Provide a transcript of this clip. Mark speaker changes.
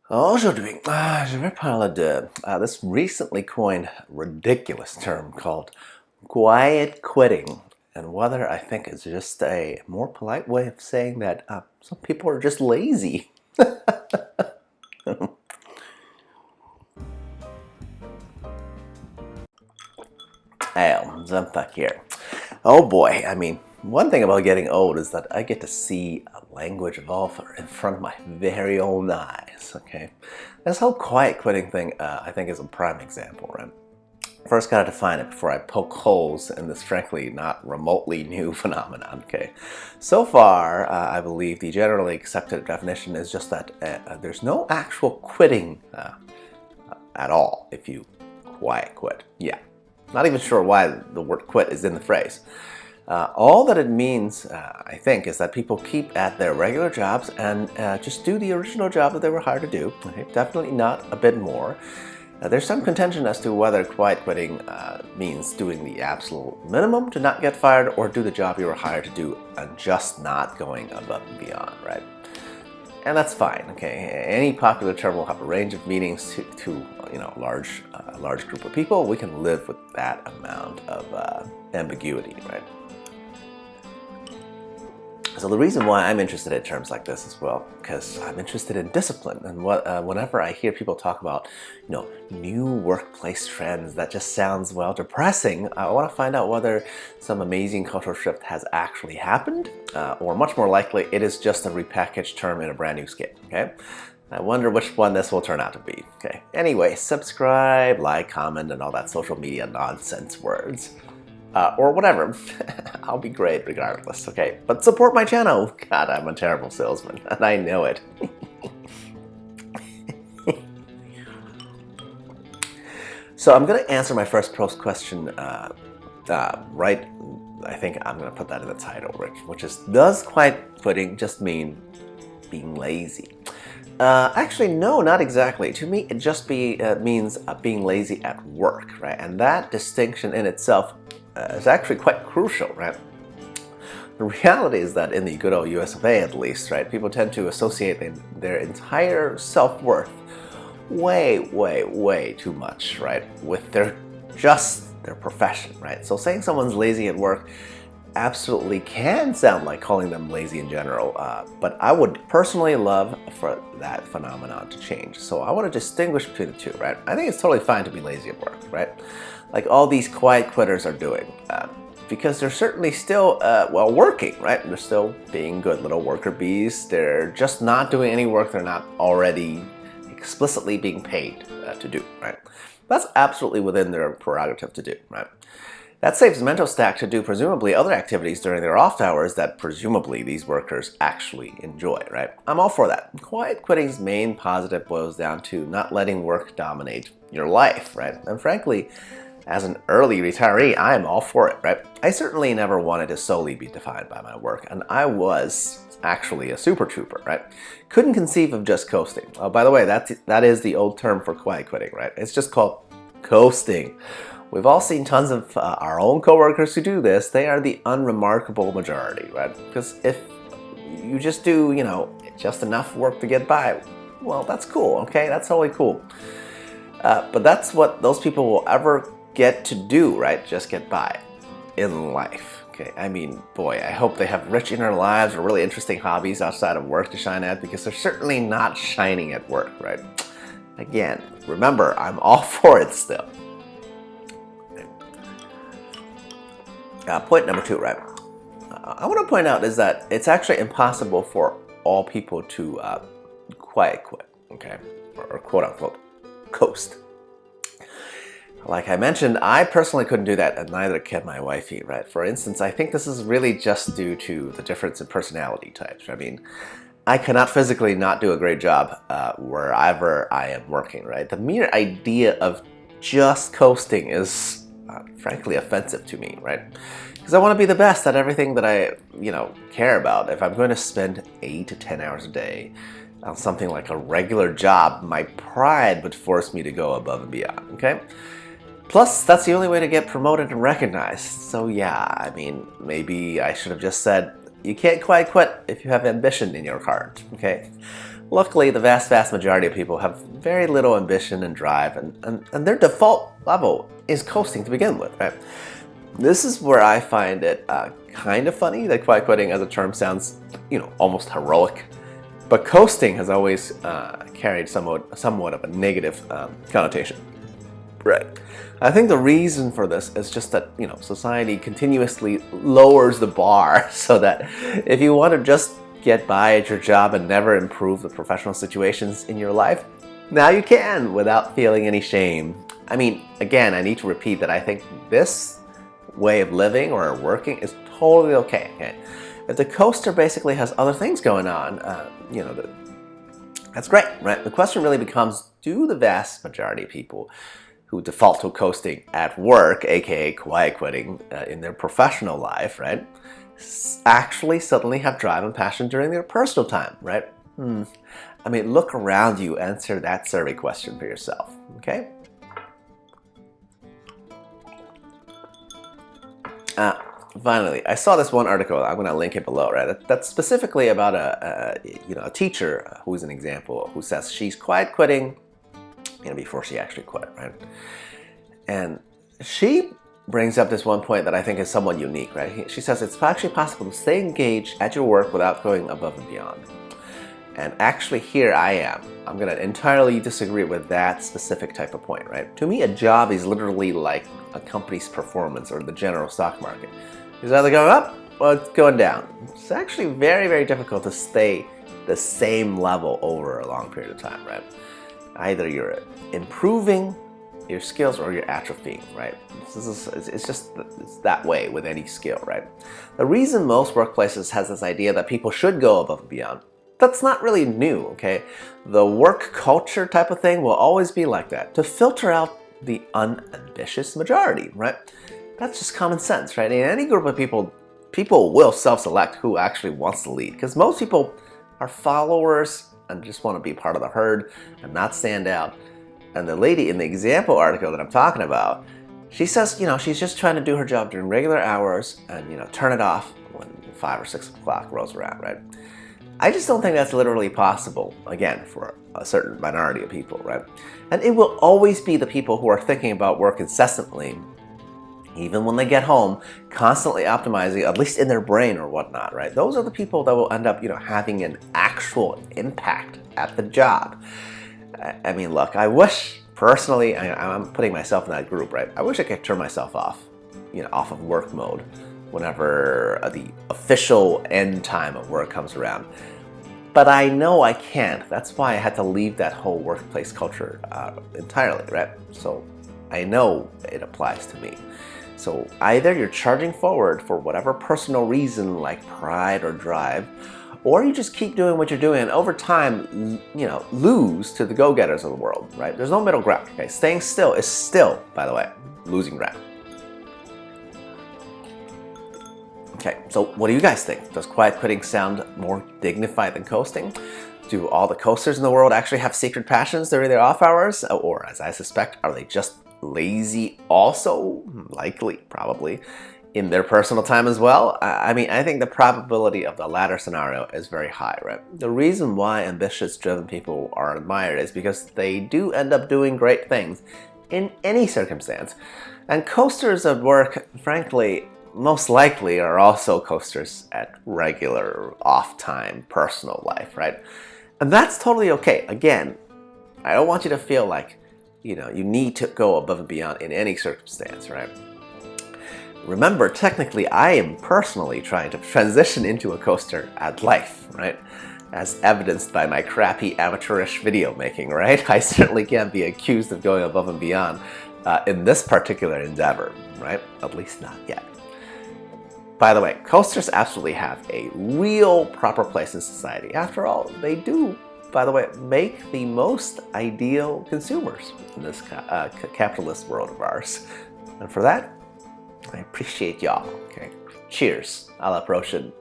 Speaker 1: Aujourd'hui, je vais parler de this recently coined ridiculous term called quiet quitting, and whether I think it's just a more polite way of saying that some people are just lazy. Hey, XenPuck here. Oh boy, I mean, one thing about getting old is that I get to see a language evolve in front of my very own eyes, okay? This whole quiet quitting thing, I think is a prime example, right? First gotta define it before I poke holes in this frankly not remotely new phenomenon, okay? So far, I believe the generally accepted definition is just that there's no actual quitting at all if you quiet quit. Yeah. Not even sure why the word quit is in the phrase. All that it means, I think, is that people keep at their regular jobs and just do the original job that they were hired to do. Okay? Definitely not a bit more. There's some contention as to whether quiet quitting means doing the absolute minimum to not get fired or do the job you were hired to do and just not going above and beyond, right? And that's fine, okay? Any popular term will have a range of meanings to a large group of people. We can live with that amount of ambiguity, right? So the reason why I'm interested in terms like this as well, because I'm interested in discipline, and whenever I hear people talk about, new workplace trends, that just sounds, well, depressing. I want to find out whether some amazing cultural shift has actually happened, or much more likely, it is just a repackaged term in a brand new skin, okay? I wonder which one this will turn out to be, okay? Anyway, subscribe, like, comment, and all that social media nonsense words. Or whatever. I'll be great regardless, okay? But support my channel. God, I'm a terrible salesman, and I know it. So I'm going to answer my first post question right. I think I'm going to put that in the title, which is, does quiet quitting just mean being lazy? Actually, no, not exactly. To me, it just means being lazy at work, right? And that distinction in itself is actually quite crucial, right? The reality is that in the good old US of A, at least, right, people tend to associate their entire self-worth way too much, right, with their profession, right? So saying someone's lazy at work absolutely can sound like calling them lazy in general, but I would personally love for that phenomenon to change. So I want to distinguish between the two, right? I think it's totally fine to be lazy at work, right? Like all these quiet quitters are doing, because they're certainly still, working, right? They're still being good little worker bees. They're just not doing any work they're not already explicitly being paid to do, right? That's absolutely within their prerogative to do, right? That saves mental stack to do presumably other activities during their off hours that presumably these workers actually enjoy, right? I'm all for that. Quiet quitting's main positive boils down to not letting work dominate your life, right? And frankly, as an early retiree, I am all for it, right? I certainly never wanted to solely be defined by my work, and I was actually a super trooper, right? Couldn't conceive of just coasting. Oh, by the way, that is the old term for quiet quitting, right? It's just called coasting. We've all seen tons of our own coworkers who do this. They are the unremarkable majority, right? Because if you just do, just enough work to get by, well, that's cool, okay? That's totally cool. But that's what those people will ever get to do, right? Just get by in life, okay? I mean, boy, I hope they have rich inner lives or really interesting hobbies outside of work to shine at, because they're certainly not shining at work, right? Again, remember, I'm all for it still. Point number 2, right? I want to point out is that it's actually impossible for all people to quiet quit, okay? Or quote unquote, coast. Like I mentioned, I personally couldn't do that, and neither can my wifey, right? For instance, I think this is really just due to the difference in personality types. I mean, I cannot physically not do a great job wherever I am working, right? The mere idea of just coasting is frankly offensive to me, right? Because I want to be the best at everything that I, care about. If I'm going to spend 8 to 10 hours a day on something like a regular job, my pride would force me to go above and beyond, okay? Plus, that's the only way to get promoted and recognized. So yeah, I mean, maybe I should have just said, you can't quite quit if you have ambition in your heart, okay? Luckily, the vast majority of people have very little ambition and drive, and their default level is coasting to begin with, right? This is where I find it kind of funny that quiet quitting as a term sounds, almost heroic. But coasting has always carried somewhat of a negative connotation. Right. I think the reason for this is just that, society continuously lowers the bar so that if you want to just get by at your job and never improve the professional situations in your life, now you can without feeling any shame. I mean, again, I need to repeat that I think this way of living or working is totally okay. If the coaster basically has other things going on, that's great, right? The question really becomes, do the vast majority of people who default to coasting at work, aka quiet quitting, in their professional life, right, actually suddenly have drive and passion during their personal time, right? I mean, look around you, answer that survey question for yourself, okay? Finally, I saw this one article, I'm going to link it below, right? That's specifically about a teacher who's an example, who says she's quiet quitting, before she actually quit, right? And she brings up this one point that I think is somewhat unique, right? She says it's actually possible to stay engaged at your work without going above and beyond. And actually here I am. I'm going to entirely disagree with that specific type of point, right? To me, a job is literally like a company's performance or the general stock market. It's either going up or it's going down. It's actually very, very difficult to stay the same level over a long period of time, right? Either you're improving your skills or you're atrophying, right? It's that way with any skill, right? The reason most workplaces has this idea that people should go above and beyond, that's not really new, okay? The work culture type of thing will always be like that, to filter out the unambitious majority, right? That's just common sense, right? In any group of people will self-select who actually wants to lead, because most people are followers and just want to be part of the herd and not stand out. And the lady in the example article that I'm talking about, she says, she's just trying to do her job during regular hours and, turn it off when 5 or 6 o'clock rolls around, right? I just don't think that's literally possible, again, for a certain minority of people, right? And it will always be the people who are thinking about work incessantly, even when they get home, constantly optimizing, at least in their brain or whatnot, right? Those are the people that will end up, having an actual impact at the job. I mean, look, I wish, personally, I'm putting myself in that group, right? I wish I could turn myself off, off of work mode whenever the official end time of work comes around. But I know I can't. That's why I had to leave that whole workplace culture entirely, right? So I know it applies to me. So either you're charging forward for whatever personal reason like pride or drive, or you just keep doing what you're doing and over time, lose to the go-getters of the world, right? There's no middle ground, okay? Staying still is still, by the way, losing ground. Okay, so what do you guys think? Does quiet quitting sound more dignified than coasting? Do all the coasters in the world actually have secret passions during their off hours? Or, as I suspect, are they just lazy also? Likely, probably, in their personal time as well? I mean, I think the probability of the latter scenario is very high, right? The reason why ambitious, driven people are admired is because they do end up doing great things in any circumstance. And coasters at work, frankly, most likely are also coasters at regular off-time personal life, right? And that's totally okay. Again, I don't want you to feel like, you need to go above and beyond in any circumstance, right? Remember, technically, I am personally trying to transition into a coaster at life, right? As evidenced by my crappy amateurish video making, right? I certainly can't be accused of going above and beyond in this particular endeavor, right? At least not yet. By the way, coasters absolutely have a real proper place in society. After all, they do, by the way, make the most ideal consumers in this capitalist world of ours. And for that, I appreciate y'all. Okay, cheers. À la prochaine.